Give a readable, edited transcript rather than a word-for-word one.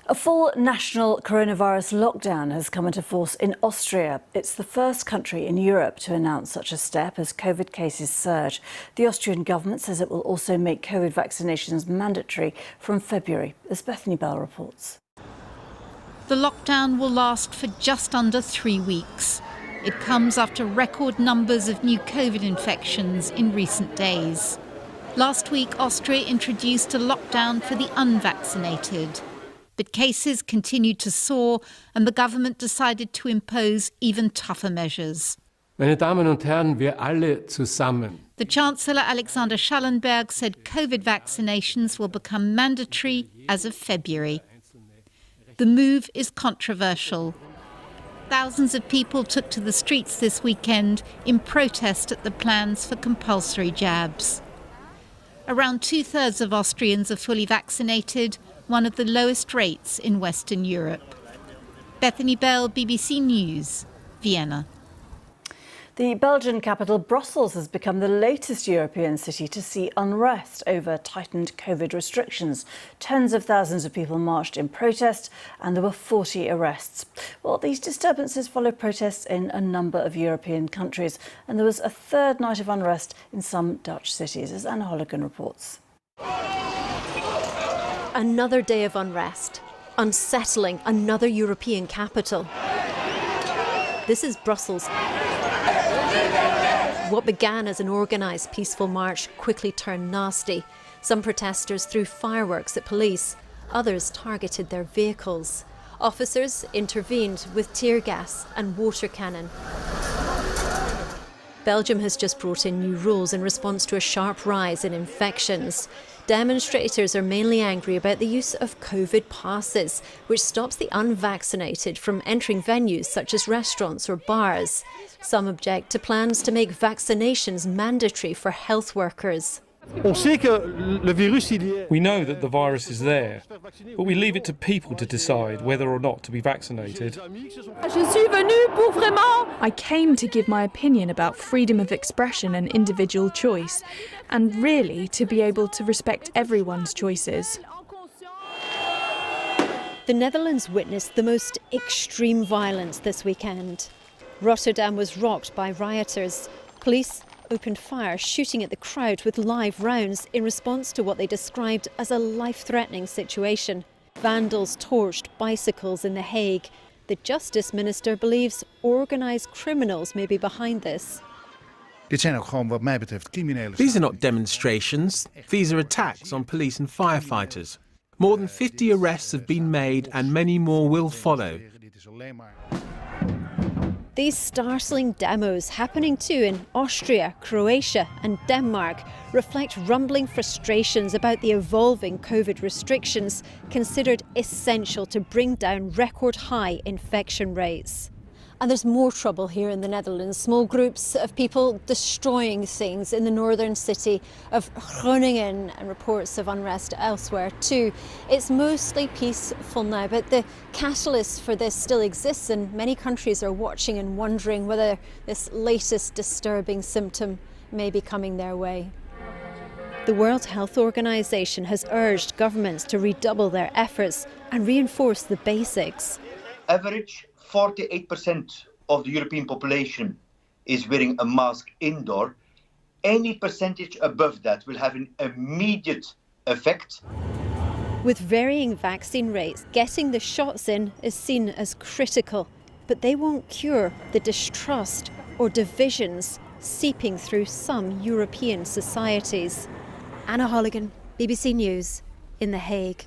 A full national coronavirus lockdown has come into force in Austria. It's the first country in Europe to announce such a step as COVID cases surge. The Austrian government says it will also make COVID vaccinations mandatory from February, as Bethany Bell reports. The lockdown will last for just under 3 weeks. It comes after record numbers of new COVID infections in recent days. Last week, Austria introduced a lockdown for the unvaccinated. But cases continued to soar and the government decided to impose even tougher measures. Meine Damen und Herren, wir alle zusammen. The Chancellor Alexander Schallenberg said COVID vaccinations will become mandatory as of February. The move is controversial. Thousands of people took to the streets this weekend in protest at the plans for compulsory jabs. Around 2/3 of Austrians are fully vaccinated, one of the lowest rates in Western Europe. Bethany Bell, BBC News, Vienna. The Belgian capital, Brussels, has become the latest European city to see unrest over tightened COVID restrictions. Tens of thousands of people marched in protest and there were 40 arrests. Well, these disturbances follow protests in a number of European countries, and there was a third night of unrest in some Dutch cities, as Anna Holligan reports. Another day of unrest, unsettling another European capital. This is Brussels. What began as an organised peaceful march quickly turned nasty. Some protesters threw fireworks at police, others targeted their vehicles. Officers intervened with tear gas and water cannon. Belgium has just brought in new rules in response to a sharp rise in infections. Demonstrators are mainly angry about the use of COVID passes, which stops the unvaccinated from entering venues such as restaurants or bars. Some object to plans to make vaccinations mandatory for health workers. We know that the virus is there, but we leave it to people to decide whether or not to be vaccinated. I came to give my opinion about freedom of expression and individual choice, and really to be able to respect everyone's choices. The Netherlands witnessed the most extreme violence this weekend. Rotterdam was rocked by rioters. Police opened fire, shooting at the crowd with live rounds in response to what they described as a life-threatening situation. Vandals torched bicycles in The Hague. The Justice Minister believes organised criminals may be behind this. These are not demonstrations, these are attacks on police and firefighters. More than 50 arrests have been made and many more will follow. These startling demos, happening too in Austria, Croatia and Denmark, reflect rumbling frustrations about the evolving COVID restrictions considered essential to bring down record-high infection rates. And there's more trouble here in the Netherlands. Small groups of people destroying things in the northern city of Groningen, and reports of unrest elsewhere too. It's mostly peaceful now, but the catalyst for this still exists, and many countries are watching and wondering whether this latest disturbing symptom may be coming their way. The World Health Organization has urged governments to redouble their efforts and reinforce the basics. Average 48% of the European population is wearing a mask indoor. Any percentage above that will have an immediate effect. With varying vaccine rates, getting the shots in is seen as critical, but they won't cure the distrust or divisions seeping through some European societies. Anna Holligan, BBC News, in The Hague.